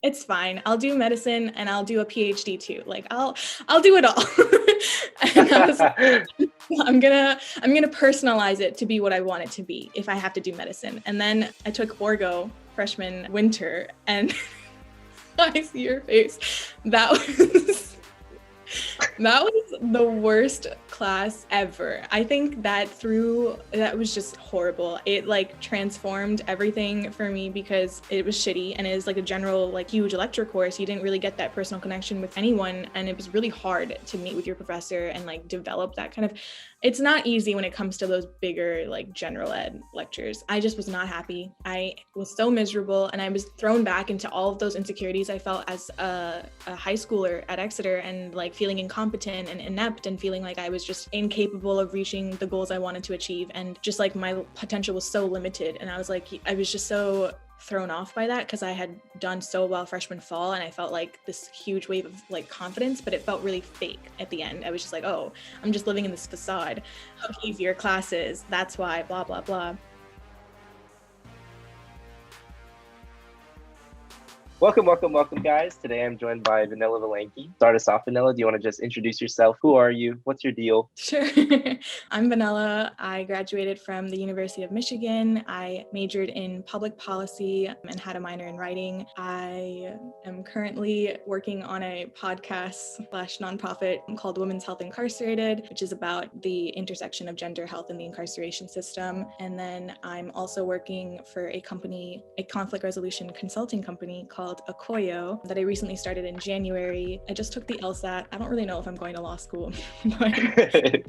It's fine. I'll do medicine and I'll do a PhD too. Like I'll do it all. And I was like, I'm gonna personalize it to be what I want it to be if I have to do medicine. And then I took Orgo freshman winter, and I see your face. That was the worst class ever. I think that was just horrible. It like transformed everything for me because it was shitty, and it was like a general like huge lecture course. You didn't really get that personal connection with anyone, and it was really hard to meet with your professor and like develop that kind of. It's not easy when it comes to those bigger like general ed lectures. I just was not happy. I was so miserable, and I was thrown back into all of those insecurities I felt as a high schooler at Exeter, and like feeling incompetent and inept and feeling like I was just incapable of reaching the goals I wanted to achieve, and just like my potential was so limited. And I was just so thrown off by that because I had done so well freshman fall, and I felt like this huge wave of like confidence, but it felt really fake at the end. I was just like, oh, I'm just living in this facade of easier classes, that's why, blah blah blah. Welcome, guys. Today I'm joined by Vennela Vellanki. Start us off, Vennela. Do you want to just introduce yourself? Who are you? What's your deal? Sure. I'm Vennela. I graduated from the University of Michigan. I majored in public policy and had a minor in writing. I am currently working on a podcast / nonprofit called Health Incarcerated, which is about the intersection of gender health in the incarceration system. And then I'm also working for a company, a conflict resolution consulting company called Akoyo that I recently started in January. I just took the LSAT. I don't really know if I'm going to law school, but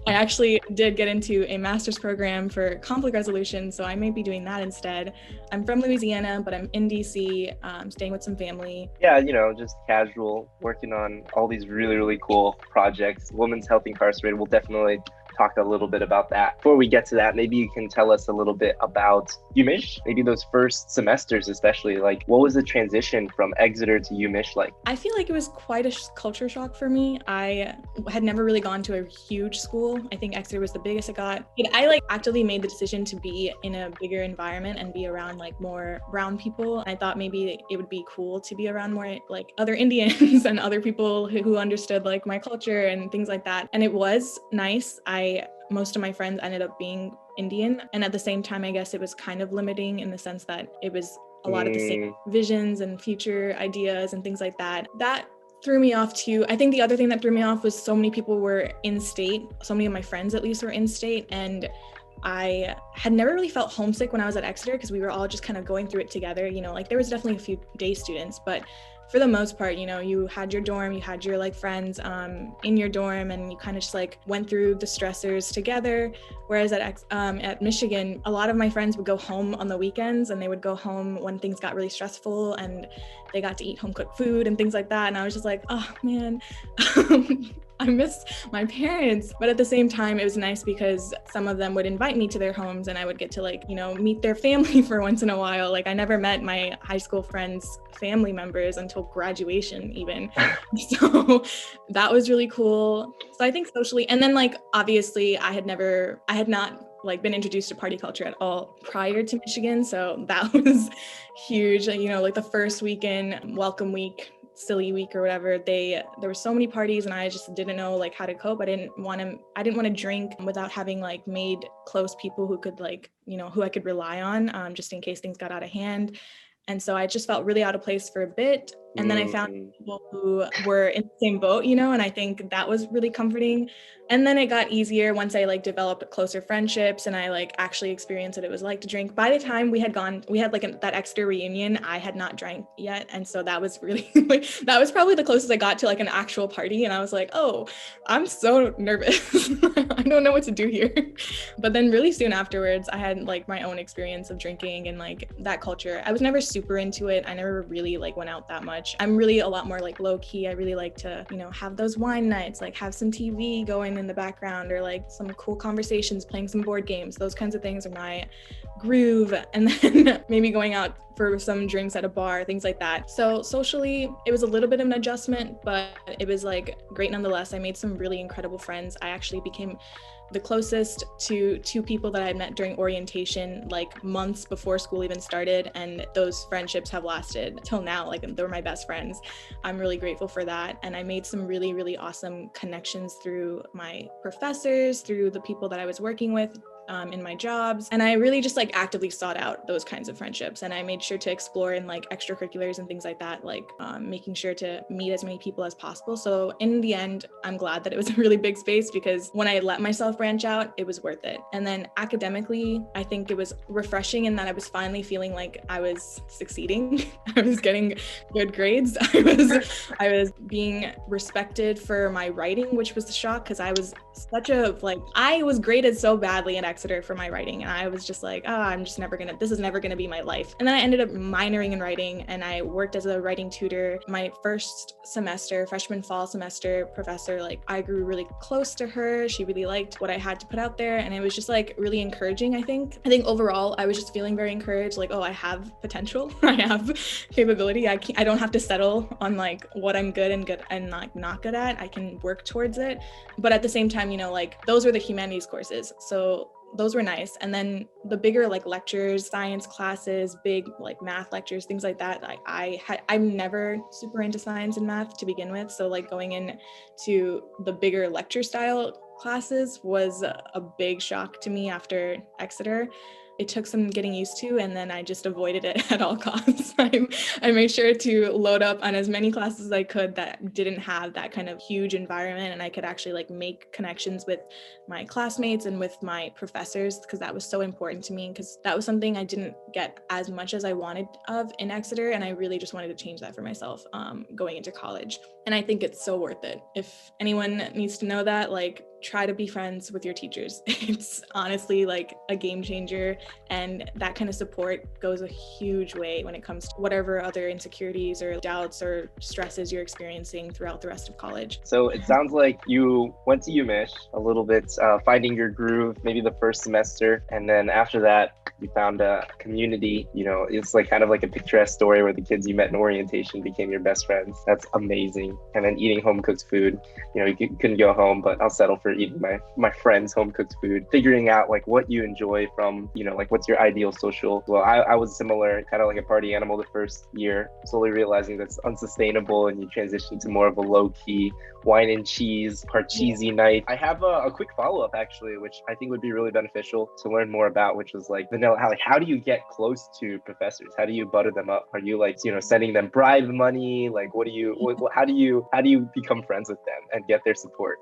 I actually did get into a master's program for conflict resolution, so I may be doing that instead. I'm from Louisiana, but I'm in DC, staying with some family. Yeah, just casual, working on all these really, really cool projects. Women's Health Incarcerated, we'll definitely talk a little bit about that. Before we get to that, maybe you can tell us a little bit about UMich, maybe those first semesters especially. Like, what was the transition from Exeter to UMich like? I feel like it was quite a culture shock for me. I had never really gone to a huge school. I think Exeter was the biggest I got. I like actively made the decision to be in a bigger environment and be around like more brown people. I thought maybe it would be cool to be around more like other Indians and other people who understood like my culture and things like that. And it was nice. Most of my friends ended up being Indian. And at the same time, I guess it was kind of limiting in the sense that it was a lot of the same visions and future ideas and things like that. That threw me off too. I think the other thing that threw me off was so many people were in state. So many of my friends at least were in state. And I had never really felt homesick when I was at Exeter because we were all just kind of going through it together. Like there was definitely a few day students, but for the most part, you had your dorm, you had your like friends in your dorm, and you kind of just like went through the stressors together. Whereas at Michigan, a lot of my friends would go home on the weekends, and they would go home when things got really stressful, and they got to eat home cooked food and things like that. And I was just like, oh man, I miss my parents. But at the same time, it was nice because some of them would invite me to their homes, and I would get to like, meet their family for once in a while. Like I never met my high school friends' family members until graduation even. So that was really cool. So I think socially, and then like, obviously I had not like been introduced to party culture at all prior to Michigan. So that was huge. Like the first weekend, welcome week, silly week or whatever, there were so many parties, and I just didn't know like how to cope. I didn't want to drink without having like made close people who could like, who I could rely on, just in case things got out of hand. And so I just felt really out of place for a bit. And then I found people who were in the same boat, and I think that was really comforting. And then it got easier once I like developed closer friendships and I like actually experienced what it was like to drink. By the time we had like that Exeter reunion, I had not drank yet. And so that was really, that was probably the closest I got to like an actual party. And I was like, oh, I'm so nervous. I don't know what to do here. But then really soon afterwards, I had like my own experience of drinking and like that culture. I was never super into it. I never really like went out that much. I'm really a lot more like low key. I really like to, have those wine nights, like have some TV going in the background or like some cool conversations, playing some board games. Those kinds of things are my groove. And then maybe going out for some drinks at a bar, things like that. So socially, it was a little bit of an adjustment, but it was like great nonetheless. I made some really incredible friends. I actually became the closest to two people that I had met during orientation, like months before school even started. And those friendships have lasted till now. Like, they're my best friends. I'm really grateful for that. And I made some really, really awesome connections through my professors, through the people that I was working with in my jobs. And I really just like actively sought out those kinds of friendships. And I made sure to explore in like extracurriculars and things like that, like making sure to meet as many people as possible. So in the end, I'm glad that it was a really big space, because when I let myself branch out, it was worth it. And then academically, I think it was refreshing in that I was finally feeling like I was succeeding. I was getting good grades. I was being respected for my writing, which was the shock, because I was I was graded so badly in Exeter for my writing, and I was just like, this is never gonna be my life. And then I ended up minoring in writing, and I worked as a writing tutor. My first semester, freshman fall semester, professor, like, I grew really close to her. She really liked what I had to put out there, and it was just like really encouraging. I think overall I was just feeling very encouraged, like, oh, I have potential. I have capability. I don't have to settle on like what I'm good and like not good at. I can work towards it. But at the same time, like, those were the humanities courses, so those were nice. And then the bigger like lectures, science classes, big like math lectures, things like that, I'm never super into science and math to begin with, so like going in to the bigger lecture style classes was a big shock to me after Exeter. It took some getting used to, and then I just avoided it at all costs. I made sure to load up on as many classes as I could that didn't have that kind of huge environment, and I could actually like make connections with my classmates and with my professors, because that was so important to me, because that was something I didn't get as much as I wanted of in Exeter, and I really just wanted to change that for myself going into college. And I think it's so worth it. If anyone needs to know that, like, try to be friends with your teachers. It's honestly like a game changer, and that kind of support goes a huge way when it comes to whatever other insecurities or doubts or stresses you're experiencing throughout the rest of college. So it sounds like you went to UMich a little bit, finding your groove, maybe the first semester, and then after that, you found a community. It's like kind of like a picturesque story where the kids you met in orientation became your best friends. That's amazing. And then eating home cooked food. You couldn't go home, but I'll settle for eating my friends' home cooked food. Figuring out like what you enjoy from, like what's your ideal social. Well, I was similar, kind of like a party animal the first year, slowly realizing that's unsustainable, and you transition to more of a low key wine and cheese, parcheesi night. I have a quick follow-up actually, which I think would be really beneficial to learn more about, which was like, Vennela, how do you get close to professors? How do you butter them up? Are you like, sending them bribe money? Like, how do you become friends with them and get their support?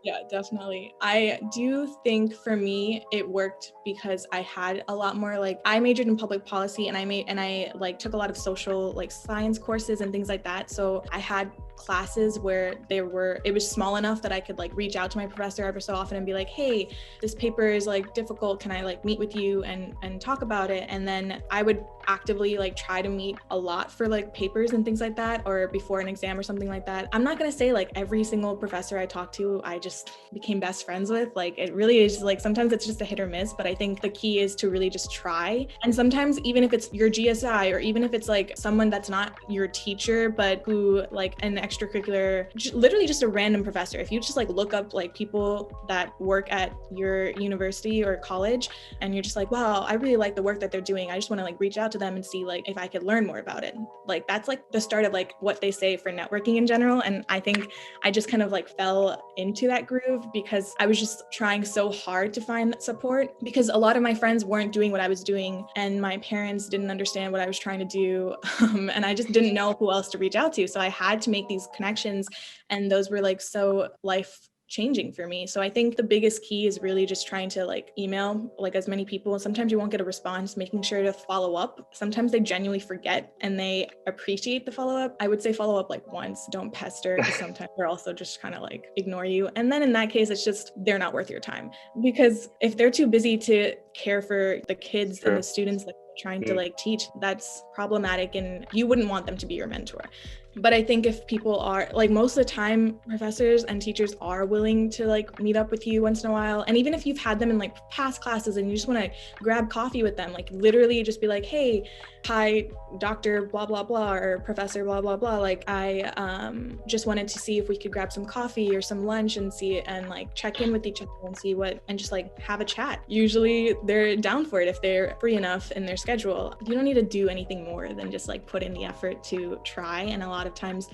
Yeah, definitely. I do think for me, it worked because I had a lot more, like, I majored in public policy, and I like took a lot of social like science courses and things like that. So I had classes where it was small enough that I could like reach out to my professor every so often and be like, hey, this paper is like difficult, can I like meet with you and talk about it? And then I would actively like try to meet a lot for like papers and things like that, or before an exam or something like that. I'm not gonna say like every single professor I talked to I just became best friends with. Like, it really is like, sometimes it's just a hit or miss, but I think the key is to really just try. And sometimes even if it's your GSI, or even if it's like someone that's not your teacher but who like an extracurricular, literally just a random professor, if you just like look up like people that work at your university or college, and you're just like, wow, I really like the work that they're doing, I just want to like reach out to them and see like if I could learn more about it. Like, that's like the start of like what they say for networking in general. And I think I just kind of like fell into that groove because I was just trying so hard to find that support, because a lot of my friends weren't doing what I was doing, and my parents didn't understand what I was trying to do, and I just didn't know who else to reach out to. So I had to make these connections, and those were like so life changing for me. So I think the biggest key is really just trying to like email like as many people. Sometimes you won't get a response, making sure to follow up. Sometimes they genuinely forget and they appreciate the follow up. I would say follow up like once, don't pester, because sometimes they're also just kind of like ignore you. And then in that case, it's just, they're not worth your time, because if they're too busy to care for the kids and the students that they're trying to like teach, that's problematic, and you wouldn't want them to be your mentor. But I think if people are like, most of the time professors and teachers are willing to like meet up with you once in a while. And even if you've had them in like past classes and you just want to grab coffee with them, like literally just be like, hey, hi, Dr. blah, blah, blah, or Professor blah, blah, blah. Like I just wanted to see if we could grab some coffee or some lunch and see and like check in with each other and see what, and just like have a chat. Usually they're down for it if they're free enough in their schedule. You don't need to do anything more than just like put in the effort to try. And a lot of times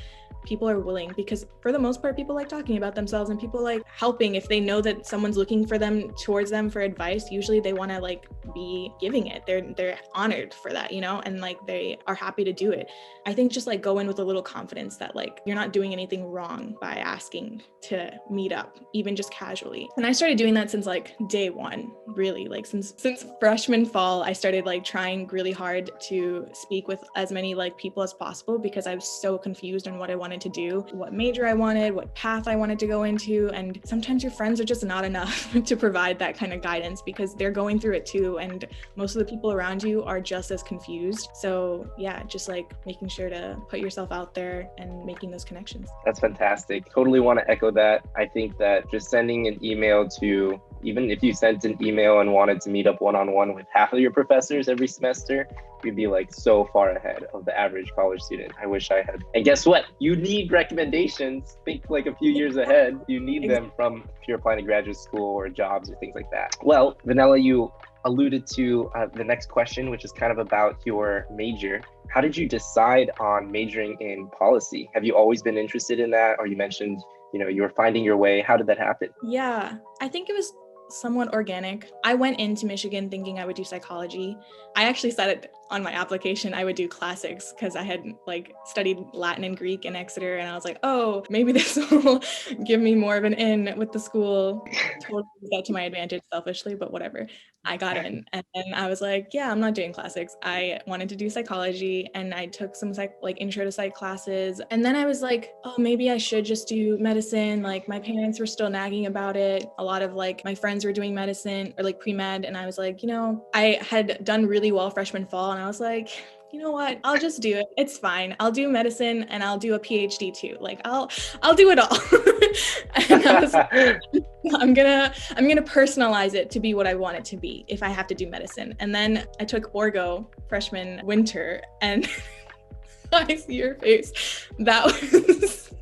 people are willing, because for the most part, people like talking about themselves and people like helping. If they know that someone's looking for them towards them for advice, usually they want to like be giving it. They're honored for that, you know, and like they are happy to do it. I think just like go in with a little confidence that like you're not doing anything wrong by asking to meet up, even just casually. And I started doing that since like day one, really, like since freshman fall. I started like trying really hard to speak with as many like people as possible, because I was so confused on what I wanted to do, what major I wanted, what path I wanted to go into. And sometimes your friends are just not enough to provide that kind of guidance, because they're going through it too. And most of the people around you are just as confused. So yeah, just like making sure to put yourself out there and making those connections. That's fantastic. Totally want to echo that. I think that just sending an email to, even if you sent an email and wanted to meet up one-on-one with half of your professors every semester, you'd be like so far ahead of the average college student. I wish I had. And guess what? You need recommendations. Think like a few years ahead. You need them from, if you're applying to graduate school or jobs or things like that. Well, Vennela, you alluded to the next question, which is kind of about your major. How did you decide on majoring in policy? Have you always been interested in that? Or you mentioned, you know, you were finding your way. How did that happen? Yeah, I think it was somewhat organic. I went into Michigan thinking I would do psychology. I actually said it on my application I would do classics, because I had like studied Latin and Greek in Exeter, and I was like, oh, maybe this will give me more of an in with the school. Totally used that to my advantage selfishly, but whatever. I got in, and then I was like, yeah, I'm not doing classics. I wanted to do psychology, and I took some like intro to psych classes. And then I was like, oh, maybe I should just do medicine. Like my parents were still nagging about it. A lot of like my friends were doing medicine or like pre-med. And I was like, you know, I had done really well freshman fall, and I was like, you know what? I'll just do it. It's fine. I'll do medicine and I'll do a PhD too. Like I'll do it all. And I was like, I'm gonna personalize it to be what I want it to be if I have to do medicine. And then I took Orgo freshman winter, and I see your face. That was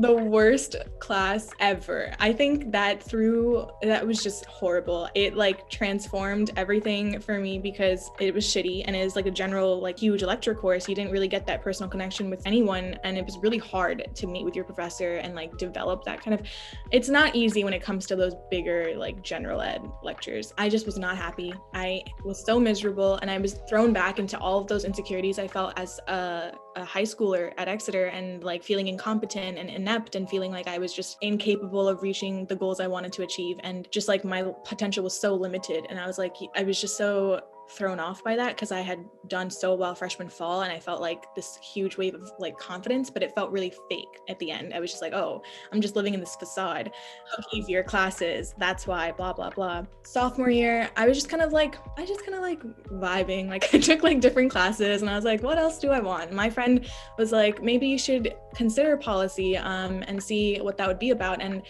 the worst class ever. I think that was just horrible. It like transformed everything for me, because it was shitty and it was like a general like huge lecture course. You didn't really get that personal connection with anyone, and it was really hard to meet with your professor and like develop that kind of, it's not easy when it comes to those bigger like general ed lectures. I just was not happy. I was so miserable, and I was thrown back into all of those insecurities I felt as a high schooler at Exeter, and like feeling incompetent and inept and feeling like I was just incapable of reaching the goals I wanted to achieve, and just like my potential was so limited. And I was like, I was just so thrown off by that, because I had done so well freshman fall, and I felt like this huge wave of like confidence, but it felt really fake at the end. I was just like, oh, I'm just living in this facade of easier classes, that's why blah blah blah. Sophomore year, I just kind of like vibing. Like I took like different classes, and I was like, what else do I want? My friend was like, maybe you should consider policy and see what that would be about. And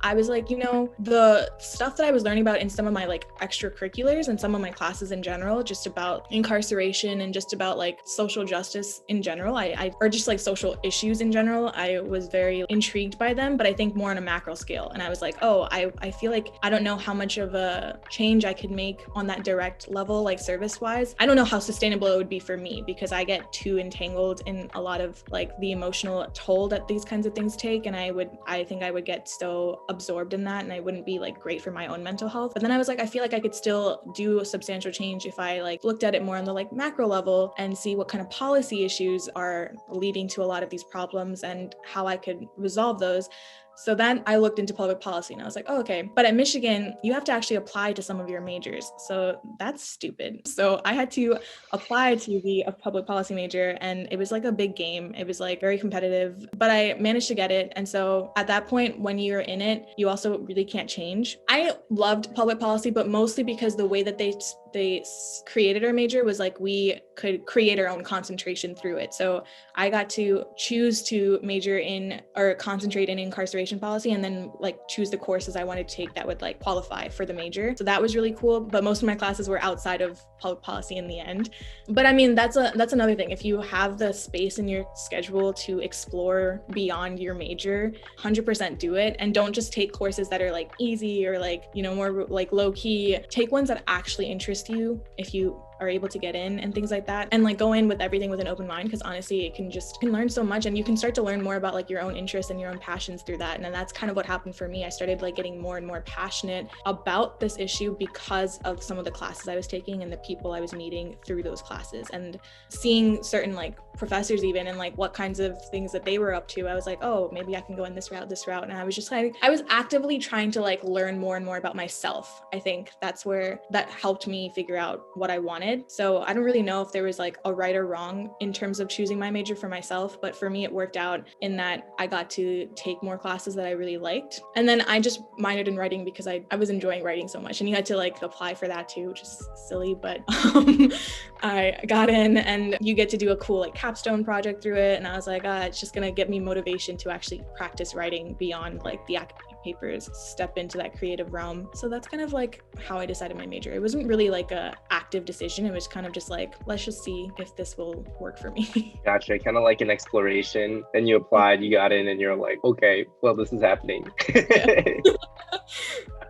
I was like, you know, the stuff that I was learning about in some of my like extracurriculars and some of my classes in general, just about incarceration and just about like social justice in general, or just like social issues in general, I was very intrigued by them, but I think more on a macro scale. And I was like, oh, I feel like I don't know how much of a change I could make on that direct level, like service wise. I don't know how sustainable it would be for me, because I get too entangled in a lot of like the emotional toll that these kinds of things take. And I think I would get so absorbed in that, and I wouldn't be like great for my own mental health. But then I was like, I feel like I could still do a substantial change if I like looked at it more on the like macro level and see what kind of policy issues are leading to a lot of these problems and how I could resolve those. So then I looked into public policy, and I was like, oh, okay. But at Michigan, you have to actually apply to some of your majors. So that's stupid. So I had to apply to be a public policy major, and it was like a big game. It was like very competitive, but I managed to get it. And so at that point, when you're in it, you also really can't change. I loved public policy, but mostly because the way that they they created our major was like we could create our own concentration through it. So I got to choose to major in or concentrate in incarceration policy, and then like choose the courses I wanted to take that would like qualify for the major. So that was really cool. But most of my classes were outside of public policy in the end. But I mean, that's another thing. If you have the space in your schedule to explore beyond your major, 100% do it. And don't just take courses that are like easy or like, you know, more like low key. Take ones that actually interest you if you are able to get in and things like that, and like go in with everything with an open mind, because honestly it can learn so much, and you can start to learn more about like your own interests and your own passions through that. And then that's kind of what happened for me. I started like getting more and more passionate about this issue because of some of the classes I was taking and the people I was meeting through those classes, and seeing certain like professors even and like what kinds of things that they were up to. I was like, oh, maybe I can go in this route. And I was just like, I was actively trying to like learn more and more about myself. I think that's where that helped me figure out what I wanted. So I don't really know if there was like a right or wrong in terms of choosing my major for myself, but for me it worked out in that I got to take more classes that I really liked. And then I just minored in writing because I was enjoying writing so much, and you had to like apply for that too, which is silly, but I got in, and you get to do a cool like capstone project through it. And I was like, it's just gonna get me motivation to actually practice writing beyond like the academic papers, step into that creative realm. So that's kind of like how I decided my major. It wasn't really like a active decision. It was kind of just like, let's just see if this will work for me. Gotcha. Kind of like an exploration. Then you applied, you got in, and you're like, okay, well, this is happening.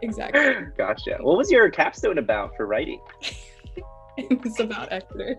Exactly. Gotcha. What was your capstone about for writing? It was about Exeter.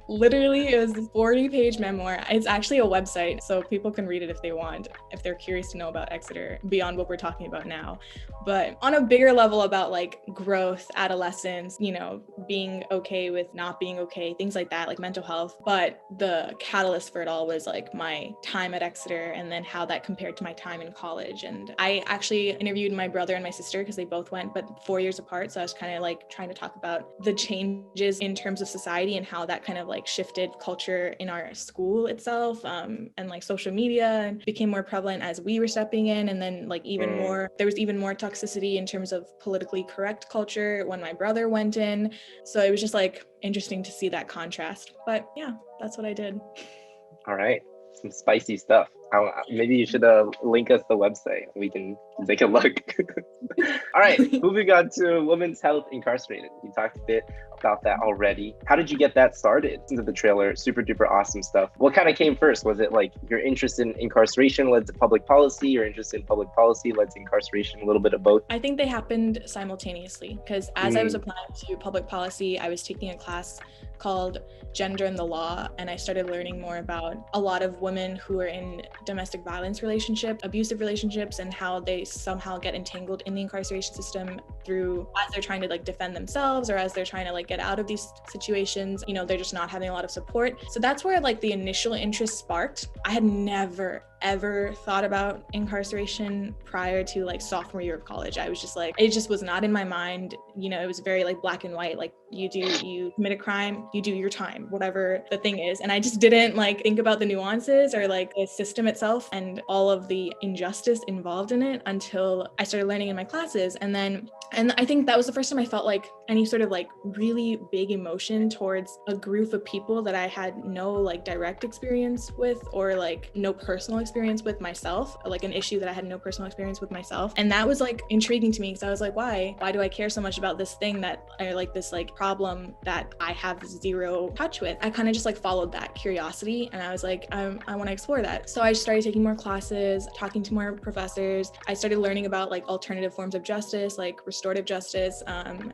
Literally, it was a 40-page memoir. It's actually a website, so people can read it if they want, if they're curious to know about Exeter beyond what we're talking about now. But on a bigger level about like growth, adolescence, you know, being okay with not being okay, things like that, like mental health. But the catalyst for it all was like my time at Exeter, and then how that compared to my time in college. And I actually interviewed my brother and my sister because they both went, but 4 years apart. So I was kind of like trying to talk about the changes in terms of society and how that kind of like shifted culture in our school itself, and like social media became more prevalent as we were stepping in. And then like even more, there was even more toxicity in terms of politically correct culture when my brother went in. So it was just like interesting to see that contrast. But yeah, that's what I did. All right. Some spicy stuff. Maybe you should link us the website. We can take a look. All right, moving on to Women's Health Incarcerated. You talked a bit about that already. How did you get that started? Into the trailer, super duper awesome stuff. What kind of came first? Was it like your interest in incarceration led to public policy, your interest in public policy led to incarceration, a little bit of both? I think they happened simultaneously, because as I was applying to public policy, I was taking a class called Gender and the Law, and I started learning more about a lot of women who are in domestic violence relationships, abusive relationships, and how they somehow get entangled in the incarceration system through, as they're trying to like defend themselves or as they're trying to like get out of these situations, you know, they're just not having a lot of support. So that's where like the initial interest sparked. I had never ever thought about incarceration prior to like sophomore year of college. I was just like, it just was not in my mind. You know, it was very like black and white, like you commit a crime, you do your time, whatever the thing is. And I just didn't like think about the nuances or like the system itself and all of the injustice involved in it until I started learning in my classes. And I think that was the first time I felt like any sort of like really big emotion towards a group of people that I had no like direct experience with, or like no personal experience with myself, like an issue that I had no personal experience with myself. And that was like intriguing to me, because I was like, why do I care so much about this thing that I like, this like problem that I have zero touch with? I kind of just like followed that curiosity, and I was like, I want to explore that. So I started taking more classes, talking to more professors. I started learning about like alternative forms of justice, like restorative justice,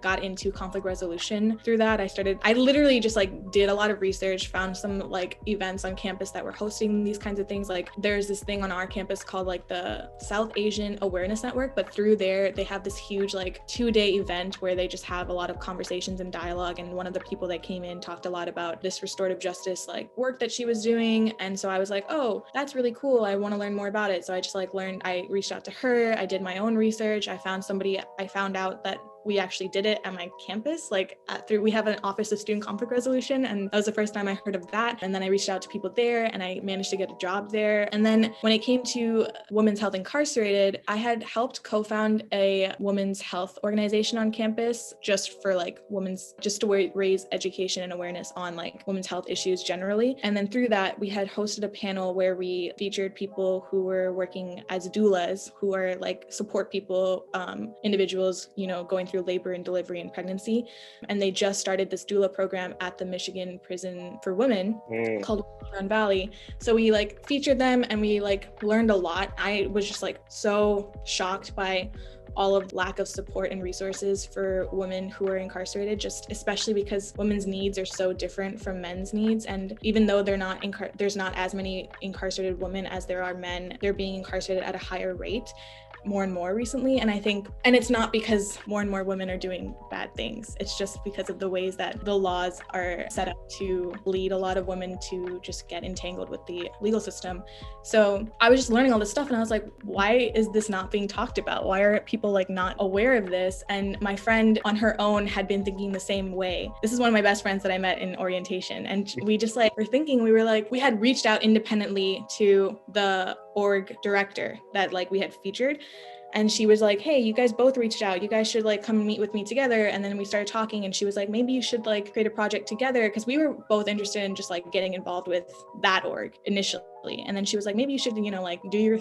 got into conflict resolution through that. I literally just like did a lot of research, found some like events on campus that were hosting these kinds of things. Like there's this thing on our campus called like the South Asian Awareness Network, but through there they have this huge like 2-day event where they just have a lot of conversations and dialogue. And one of the people that came in talked a lot about this restorative justice like work that she was doing. And so I was like, oh, that's really cool, I want to learn more about it. So I just like I reached out to her, I did my own research, I found out that we actually did it at my campus. Like we have an Office of Student Conflict Resolution, and that was the first time I heard of that. And then I reached out to people there and I managed to get a job there. And then when it came to Women's Health Incarcerated, I had helped co-found a women's health organization on campus just for like just to raise education and awareness on like women's health issues generally. And then through that, we had hosted a panel where we featured people who were working as doulas, who are like support people, individuals, going through labor and delivery and pregnancy. And they just started this doula program at the Michigan Prison for Women called Vennela Valley. So we like featured them and we like learned a lot. I was just like so shocked by all of lack of support and resources for women who are incarcerated, just especially because women's needs are so different from men's needs. And even though there's not as many incarcerated women as there are men, they're being incarcerated at a higher rate more and more recently. And I think, and it's not because more and more women are doing bad things. It's just because of the ways that the laws are set up to lead a lot of women to just get entangled with the legal system. So I was just learning all this stuff and I was like, why is this not being talked about? Why are people like not aware of this? And my friend on her own had been thinking the same way. This is one of my best friends that I met in orientation. And we just like were thinking, we had reached out independently to the org director that like we had featured. And she was like, hey, you guys both reached out. You guys should like come meet with me together. And then we started talking and she was like, maybe you should like create a project together. Because we were both interested in just like getting involved with that org initially. And then she was like, maybe you should, like do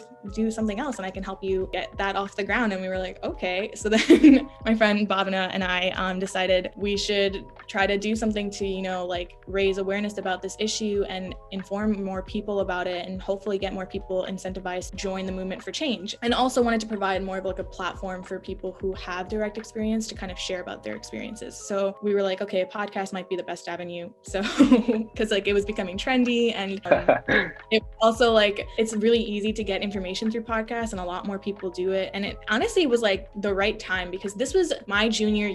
something else and I can help you get that off the ground. And we were like, okay. So then my friend Bhavana and I decided we should try to do something to, like raise awareness about this issue and inform more people about it and hopefully get more people incentivized to join the movement for change. And also wanted to provide more of like a platform for people who have direct experience to kind of share about their experiences. So we were like, okay, a podcast might be the best avenue. So because like it was becoming trendy and it also like it's really easy to get information through podcasts and a lot more people do it. And it honestly was like the right time because this was my junior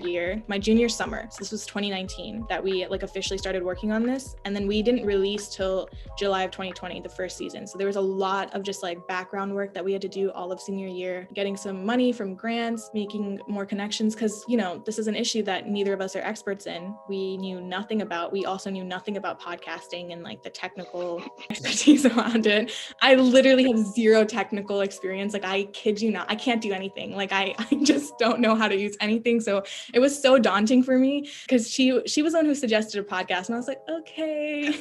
summer. So this was 2019 that we like officially started working on this. And then we didn't release till July of 2020, the first season. So there was a lot of just like background work that we had to do all of senior year, getting some money from grants, making more connections. Cause this is an issue that neither of us are experts in. We knew nothing about, we also knew nothing about podcasting and like the technical expertise around it. I literally have zero technical experience. Like I kid you not, I can't do anything. Like I just don't know how to use anything. So it was so daunting for me because she was the one who suggested a podcast and I was like, okay.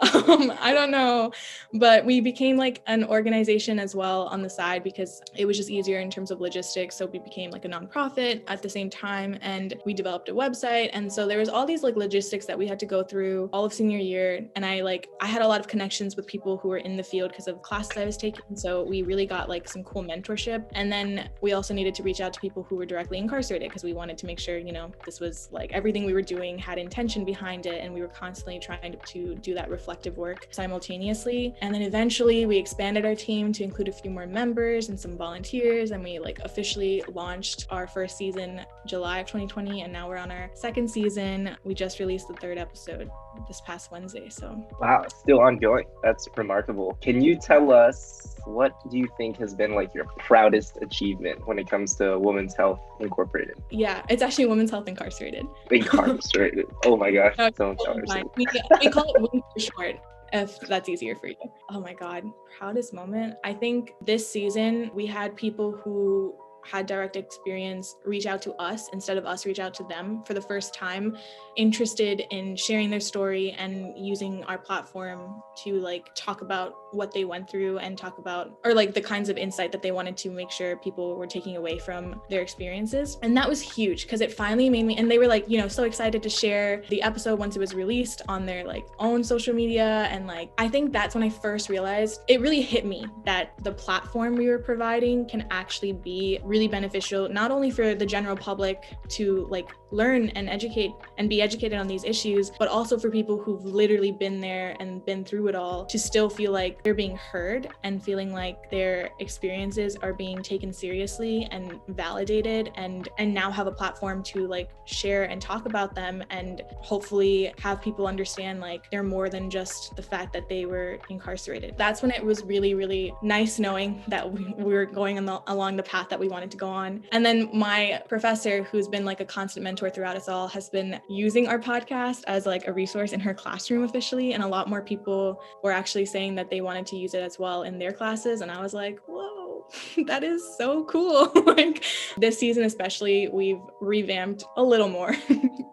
I don't know, but we became like an organization as well on the side because it was just easier in terms of logistics. So we became like a nonprofit at the same time and we developed a website. And so there was all these like logistics that we had to go through all of senior year. And I had a lot of connections with people who were in the field because of classes I was taking. So we really got like some cool mentorship. And then we also needed to reach out to people who were directly incarcerated because we wanted to make sure, this was like everything we were doing had intention behind it. And we were constantly trying to do that reflective work simultaneously. And then eventually we expanded our team to include a few more members and some volunteers. And we like officially launched our first season July of 2020. And now we're on our second season. We just released the third episode this past Wednesday. So wow, it's still ongoing. That's remarkable. Can you tell us what do you think has been like your proudest achievement when it comes to Women's Health Incorporated? Yeah, it's actually Women's Health Incarcerated. Incarcerated. Oh my gosh. We call it WHInc for short, if that's easier for you. Oh my God, proudest moment. I think this season we had people who had direct experience reach out to us instead of us reach out to them for the first time, interested in sharing their story and using our platform to like talk about what they went through and talk about or like the kinds of insight that they wanted to make sure people were taking away from their experiences. And that was huge because it finally made me, and they were like, so excited to share the episode once it was released on their like own social media. And like, I think that's when I first realized it really hit me that the platform we were providing can actually be really beneficial, not only for the general public to like learn and educate and be educated on these issues, but also for people who've literally been there and been through it all to still feel like they're being heard and feeling like their experiences are being taken seriously and validated, and now have a platform to like share and talk about them, and hopefully have people understand like they're more than just the fact that they were incarcerated. That's when it was really, really nice knowing that we were going along the path that we wanted to go on. And then my professor, who's been like a constant mentor throughout us all, has been using our podcast as like a resource in her classroom officially, and a lot more people were actually saying that they wanted to use it as well in their classes. And I was like, whoa, that is so cool. Like this season especially, we've revamped a little more.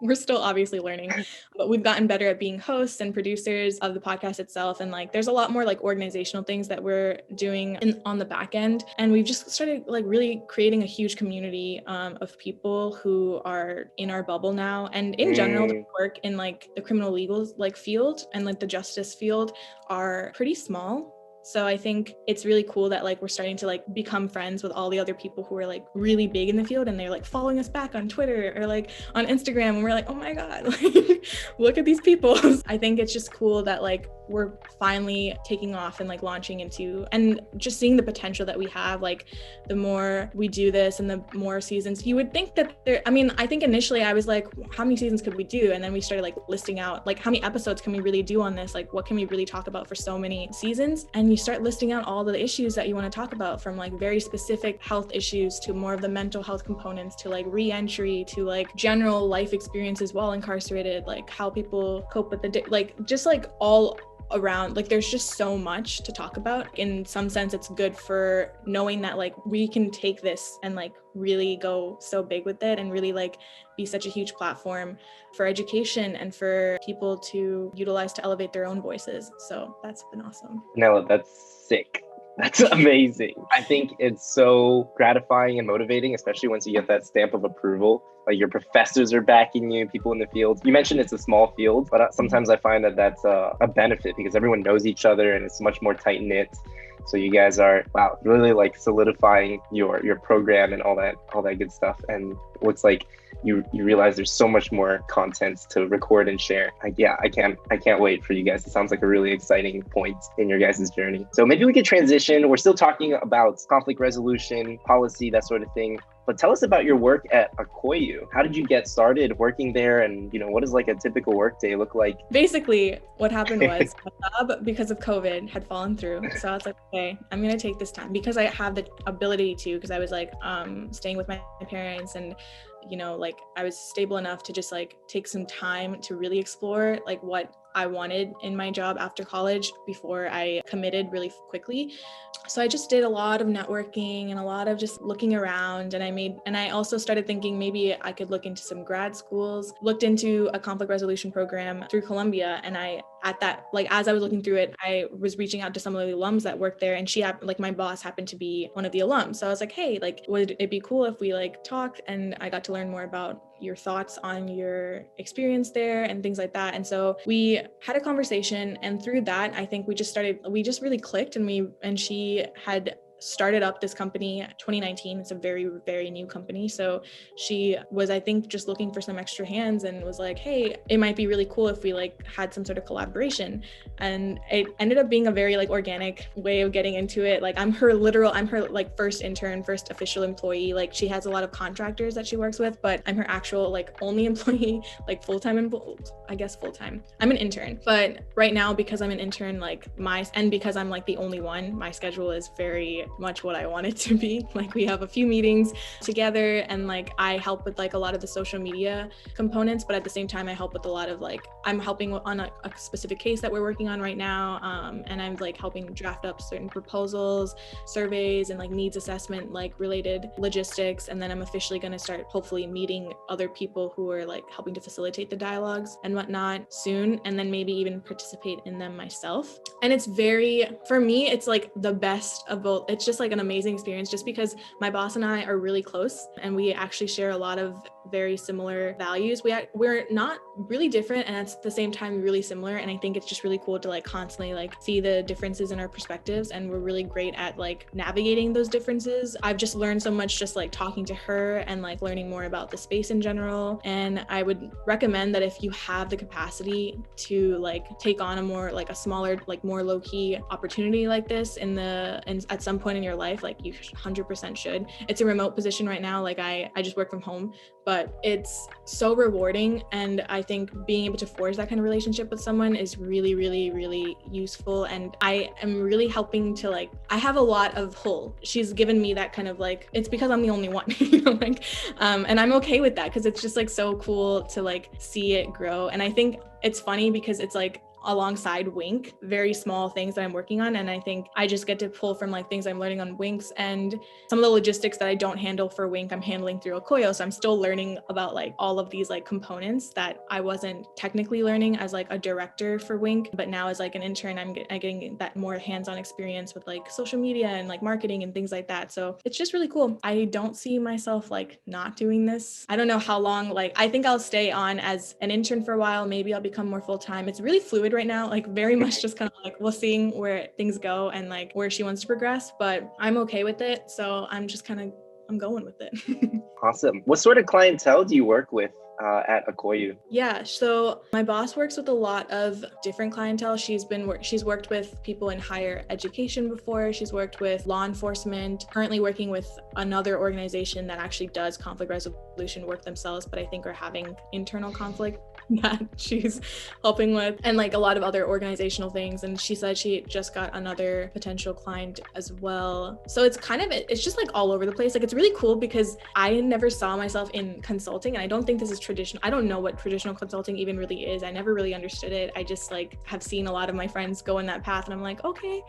We're still obviously learning, but we've gotten better at being hosts and producers of the podcast itself. And like there's a lot more like organizational things that we're doing on the back end, and we've just started like really creating a huge community of people who are in our bubble now, and in general the work in like the criminal legal like field and like the justice field are pretty small. So I think it's really cool that like we're starting to like become friends with all the other people who are like really big in the field, and they're like following us back on Twitter or like on Instagram, and we're like, oh my God, like, look at these people. I think it's just cool that like we're finally taking off and like launching into, and just seeing the potential that we have. Like the more we do this and the more seasons, you would think that there, I mean, I think initially I was like, how many seasons could we do? And then we started like listing out like how many episodes can we really do on this? Like what can we really talk about for so many seasons? And you start listing out all the issues that you want to talk about, from like very specific health issues to more of the mental health components, to like re-entry, to like general life experiences while incarcerated, like how people cope with the like just like all around. Like there's just so much to talk about. In some sense it's good for knowing that like we can take this and like really go so big with it, and really like be such a huge platform for education and for people to utilize to elevate their own voices. So that's been awesome. Vennela, that's sick. That's amazing. I think it's so gratifying and motivating, especially once you get that stamp of approval. Like your professors are backing you, people in the field. You mentioned it's a small field, but sometimes I find that that's a benefit because everyone knows each other and it's much more tight knit. So you guys are, wow, really like solidifying your program and all that good stuff. And it looks like you realize there's so much more content to record and share. I can't wait for you guys. It sounds like a really exciting point in your guys' journey. So maybe we could transition. We're still talking about conflict resolution, policy, that sort of thing. But tell us about your work at Akoyu. How did you get started working there? And, what does like a typical work day look like? Basically, what happened was my job, because of COVID, had fallen through. So I was like, okay, I'm going to take this time because I have the ability to, because I was like staying with my parents, and like I was stable enough to just like take some time to really explore like what I wanted in my job after college before I committed really quickly. So I just did a lot of networking and a lot of just looking around, and I also started thinking maybe I could look into some grad schools, looked into a conflict resolution program through Columbia. And as I was looking through it, I was reaching out to some of the alums that worked there, and my boss happened to be one of the alums. So I was like, hey, like, would it be cool if we like talked? And I got to learn more about your thoughts on your experience there and things like that. And so we had a conversation, and through that, I think we just really clicked, and she had started up this company 2019. It's a very, very new company. So she was, I think, just looking for some extra hands and was like, hey, it might be really cool if we like had some sort of collaboration. And it ended up being a very like organic way of getting into it. Like I'm her like first intern, first official employee. Like she has a lot of contractors that she works with, but I'm her actual like only employee, like full-time. I'm an intern, but right now, because I'm an intern, and because I'm like the only one, my schedule is very much what I want it to be. Like we have a few meetings together, and like I help with like a lot of the social media components, but at the same time I help with a lot of like, I'm helping on a specific case that we're working on right now, and I'm like helping draft up certain proposals, surveys, and like needs assessment like related logistics. And then I'm officially going to start hopefully meeting other people who are like helping to facilitate the dialogues and whatnot soon, and then maybe even participate in them myself. And for me, it's like the best of both. It's just like an amazing experience, just because my boss and I are really close, and we actually share a lot of very similar values. We're not really different, and at the same time really similar. And I think it's just really cool to like constantly like see the differences in our perspectives, and we're really great at like navigating those differences. I've just learned so much just like talking to her and like learning more about the space in general. And I would recommend that if you have the capacity to like take on a smaller, like more low-key opportunity like this at some point in your life, like you 100% should. It's a remote position right now. Like I just work from home, but it's so rewarding. And I think being able to forge that kind of relationship with someone is really, really, really useful. And I am really helping to like, I have a lot of pull. She's given me that kind of like, it's because I'm the only one, you know, like, and I'm okay with that because it's just like so cool to like see it grow. And I think it's funny because it's like, alongside WHInc, very small things that I'm working on. And I think I just get to pull from like things I'm learning on WHIncs, and some of the logistics that I don't handle for WHInc, I'm handling through Okoyo. So I'm still learning about like all of these like components that I wasn't technically learning as like a director for WHInc, but now as like an intern, I'm getting that more hands-on experience with like social media and like marketing and things like that. So it's just really cool. I don't see myself like not doing this. I don't know how long, like I think I'll stay on as an intern for a while. Maybe I'll become more full-time. It's really fluid right now, like very much just kind of like we'll see where things go and like where she wants to progress, but I'm okay with it. So I'm going with it. Awesome. What sort of clientele do you work with at Okoyo? Yeah, so my boss works with a lot of different clientele. She's worked with people in higher education before. She's worked with law enforcement, currently working with another organization that actually does conflict resolution work themselves, but I think are having internal conflict that she's helping with, and like a lot of other organizational things. And she said she just got another potential client as well. So it's just like all over the place. Like it's really cool because I never saw myself in consulting, and I don't think this is traditional. I don't know what traditional consulting even really is. I never really understood it. I just like have seen a lot of my friends go in that path, and I'm like, okay,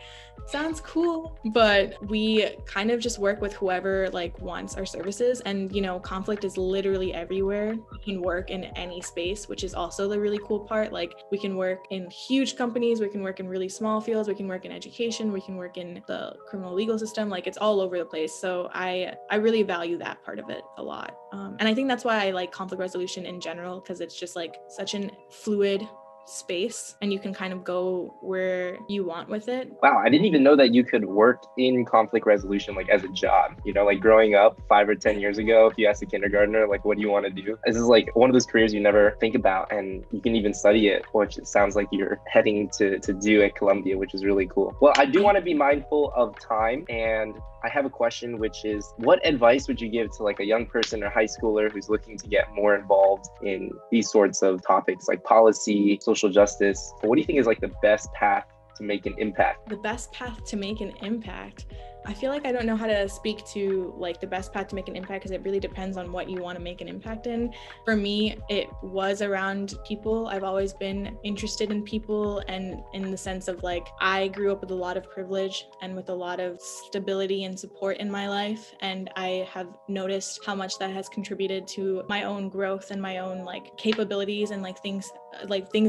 sounds cool. But we kind of just work with whoever like wants our services. And you know, conflict is literally everywhere. You can work in any space, which is also the really cool part. Like we can work in huge companies, we can work in really small fields, we can work in education, we can work in the criminal legal system. Like it's all over the place. So I really value that part of it a lot. And I think that's why I like conflict resolution in general, because it's just like such an fluid space and you can kind of go where you want with it. Wow, I didn't even know that you could work in conflict resolution like as a job. You know, like growing up 5 or 10 years ago, if you asked a kindergartner like what do you want to do, this is like one of those careers you never think about, and you can even study it, which it sounds like you're heading to do at Columbia, which is really cool. Well, I do want to be mindful of time, and I have a question, which is what advice would you give to like a young person or high schooler who's looking to get more involved in these sorts of topics like policy, social justice? What do you think is like the best path to make an impact? The best path to make an impact. I feel like I don't know how to speak to like the best path to make an impact because it really depends on what you want to make an impact in. For me, it was around people. I've always been interested in people, and in the sense of like I grew up with a lot of privilege and with a lot of stability and support in my life, and I have noticed how much that has contributed to my own growth and my own like capabilities and like things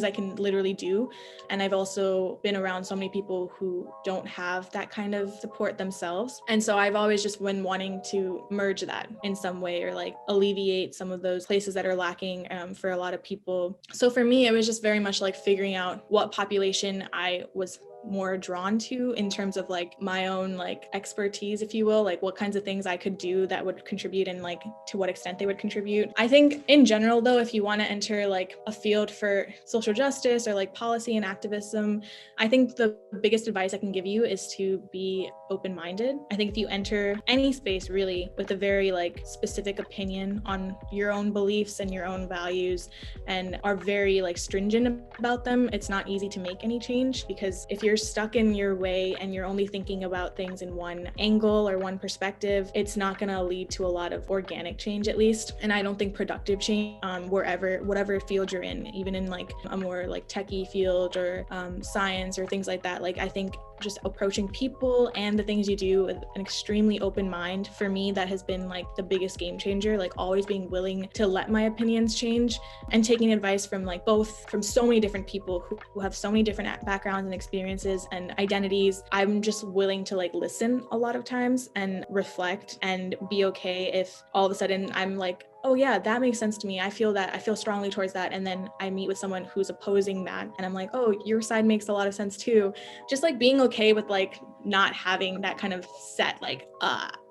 I can literally do. And I've also been around so many people who don't have that kind of support themselves. And so I've always just been wanting to merge that in some way, or like alleviate some of those places that are lacking for a lot of people. So for me, it was just very much like figuring out what population I was more drawn to in terms of like my own like expertise, if you will, like what kinds of things I could do that would contribute and like to what extent they would contribute. I think in general though, if you want to enter like a field for social justice or like policy and activism, I think the biggest advice I can give you is to be open-minded. I think if you enter any space really with a very like specific opinion on your own beliefs and your own values and are very like stringent about them, it's not easy to make any change, because if you're stuck in your way and you're only thinking about things in one angle or one perspective, it's not going to lead to a lot of organic change, at least. And I don't think productive change whatever field you're in, even in like a more like techie field or science or things like that. Like I think just approaching people and the things you do with an extremely open mind, for me, that has been like the biggest game changer. Like always being willing to let my opinions change and taking advice from like from so many different people who have so many different backgrounds and experiences and identities. I'm just willing to like listen a lot of times and reflect and be okay if all of a sudden I'm like oh yeah, that makes sense to me. I feel strongly towards that. And then I meet with someone who's opposing that. And I'm like, oh, your side makes a lot of sense too. Just like being okay with like not having that kind of set, like,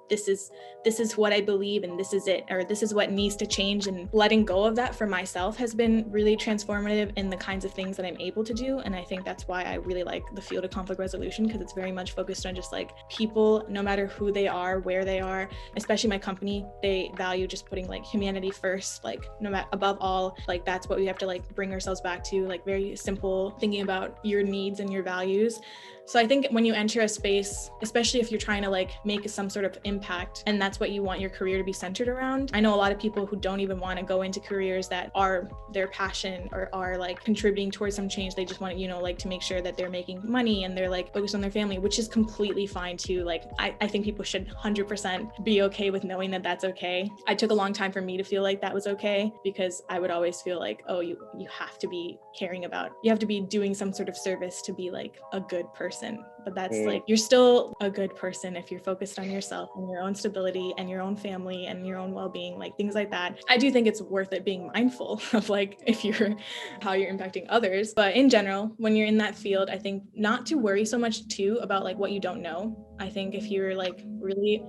this is what I believe and this is it, or this is what needs to change, and letting go of that for myself has been really transformative in the kinds of things that I'm able to do. And I think that's why I really like the field of conflict resolution, because it's very much focused on just like people, no matter who they are, where they are, especially my company, they value just putting like humanity first, like no matter above all, like that's what we have to like bring ourselves back to, like very simple thinking about your needs and your values. So I think when you enter a space, especially if you're trying to like make some sort of impact and that's what you want your career to be centered around. I know a lot of people who don't even want to go into careers that are their passion or are like contributing towards some change. They just want, like to make sure that they're making money and they're like focused on their family, which is completely fine too. Like I think people should 100% be okay with knowing that that's okay. I took a long time for me to feel like that was okay, because I would always feel like, oh, you have to be caring about, you have to be doing some sort of service to be like a good person. But that's like, you're still a good person if you're focused on yourself and your own stability and your own family and your own well-being, like things like that. I do think it's worth it being mindful of like how you're impacting others. But in general, when you're in that field, I think not to worry so much too about like what you don't know. I think if you're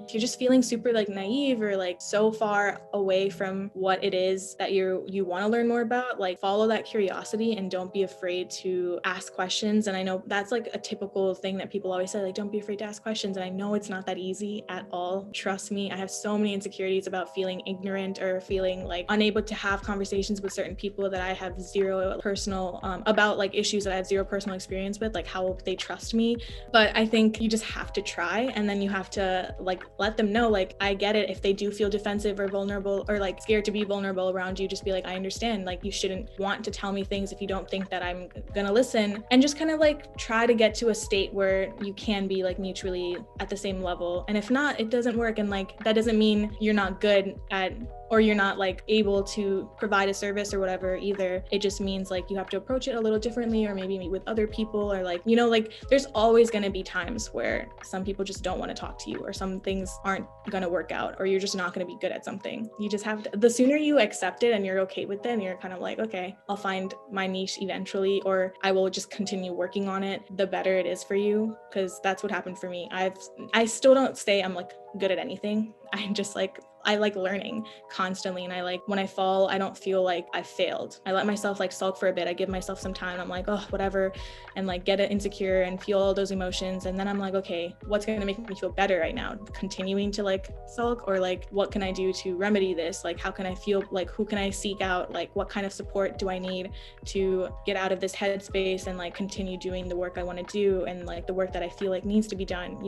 just feeling super like naive or like so far away from what it is that you want to learn more about, like follow that curiosity and don't be afraid to ask questions. And I know that's like a typical thing that people always say, like, don't be afraid to ask questions. And I know it's not that easy at all. Trust me, I have so many insecurities about feeling ignorant or feeling like unable to have conversations with certain people that I have zero personal, about like issues that I have zero personal experience with, like how will they trust me? But I think you just have to try, and then you have to like let them know, like, I get it if they do feel defensive or vulnerable or like scared to be vulnerable around you. Just be like, I understand, like you shouldn't want to tell me things if you don't think that I'm gonna listen, and just kind of like try to get to a state where you can be like mutually at the same level. And if not, it doesn't work. And like that doesn't mean you're not good at, or you're not like able to provide a service or whatever either. It just means like you have to approach it a little differently, or maybe meet with other people, or like, like there's always going to be times where some people just don't want to talk to you, or some things aren't going to work out, or you're just not going to be good at something. You just have to, the sooner you accept it and you're okay with it and you're kind of like, okay, I'll find my niche eventually, or I will just continue working on it, the better it is for you. Because that's what happened for me. I still don't say I'm like good at anything. I'm just like, I like learning constantly. And I like, when I fall, I don't feel like I failed. I let myself like sulk for a bit. I give myself some time. I'm like, oh, whatever. And like get it insecure and feel all those emotions. And then I'm like, okay, what's going to make me feel better right now? Continuing to like sulk, or like, what can I do to remedy this? Like, how can I feel, like, who can I seek out? Like, what kind of support do I need to get out of this headspace and like continue doing the work I want to do, and like the work that I feel like needs to be done,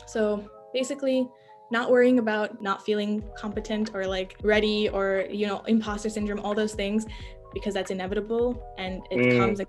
So basically, not worrying about not feeling competent or like ready, or, imposter syndrome, all those things, because that's inevitable and it comes.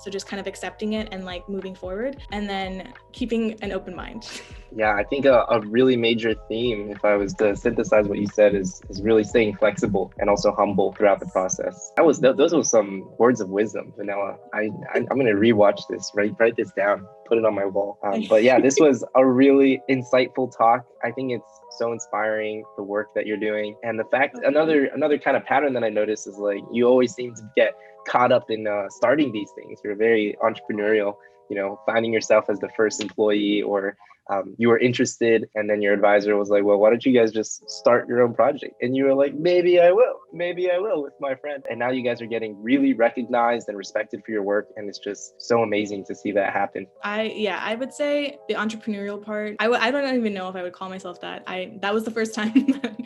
So just kind of accepting it and like moving forward, and then keeping an open mind. Yeah, I think a really major theme, if I was to synthesize what you said, is really staying flexible and also humble throughout the process. Those were some words of wisdom, Vennela. I'm going to rewatch this, write this down, put it on my wall. But yeah, this was a really insightful talk. I think it's so inspiring, the work that you're doing. And the fact, another kind of pattern that I noticed is like, you always seem to get caught up in starting these things. You're very entrepreneurial, finding yourself as the first employee, or you were interested, and then your advisor was like, well, why don't you guys just start your own project? And you were like, maybe I will with my friend. And now you guys are getting really recognized and respected for your work. And it's just so amazing to see that happen. I would say the entrepreneurial part, I don't even know if I would call myself that. That was the first time that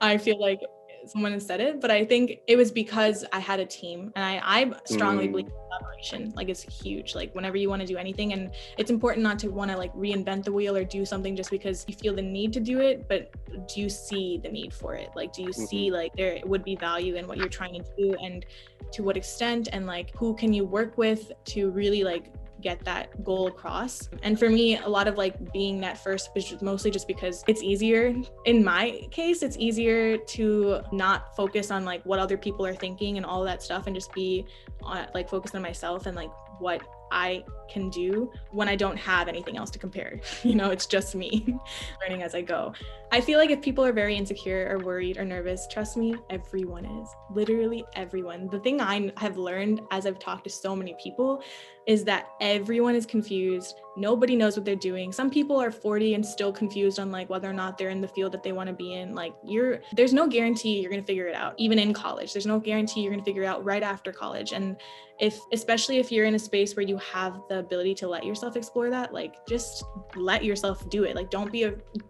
I feel like someone has said it, but I think it was because I had a team, and I strongly believe in collaboration. Like, it's huge. Like, whenever you want to do anything, and it's important not to want to like reinvent the wheel or do something just because you feel the need to do it, but do you see the need for it? Like, do you see like there would be value in what you're trying to do, and to what extent, and like who can you work with to really like get that goal across? And for me, a lot of like being that first was mostly just because it's easier. In my case, it's easier to not focus on like what other people are thinking and all that stuff, and just be like focused on myself and like what I can do when I don't have anything else to compare. It's just me learning as I go. I feel like if people are very insecure or worried or nervous, trust me, everyone is. Literally everyone. The thing I have learned as I've talked to so many people is that everyone is confused. Nobody knows what they're doing. Some people are 40 and still confused on like whether or not they're in the field that they want to be in. Like there's no guarantee you're going to figure it out. Even in college, there's no guarantee you're going to figure it out right after college. And especially if you're in a space where you have the ability to let yourself explore that, like just let yourself do it. Like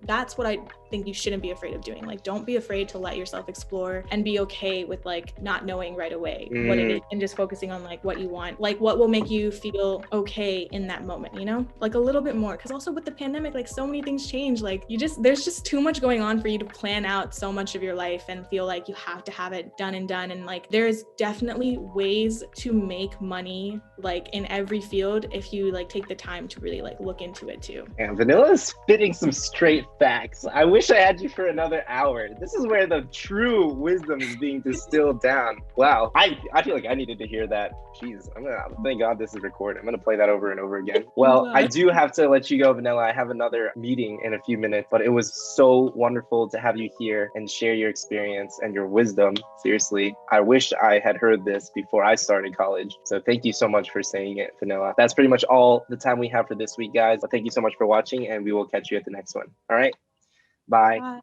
that's what I think you shouldn't be afraid of doing. Like don't be afraid to let yourself explore and be okay with like not knowing right away what it is, and just focusing on like what you want, like what will make you feel okay in that moment, like a little bit more. Because also with the pandemic, like so many things change. Like there's just too much going on for you to plan out so much of your life and feel like you have to have it done. And like there's definitely ways to make money like in every field if you like take the time to really like look into it too. And Vennela is spitting some straight facts. I wish I had you for another hour. This is where the true wisdom is being distilled down. Wow. I feel like I needed to hear that. Jeez, thank God this is recorded. I'm gonna play that over and over again. Well, I do have to let you go, Vennela. I have another meeting in a few minutes, but it was so wonderful to have you here and share your experience and your wisdom. Seriously, I wish I had heard this before I started college. So thank you so much for saying it, Vennela. That's pretty much all the time we have for this week, guys. But thank you so much for watching, and we will catch you at the next one. All right, bye.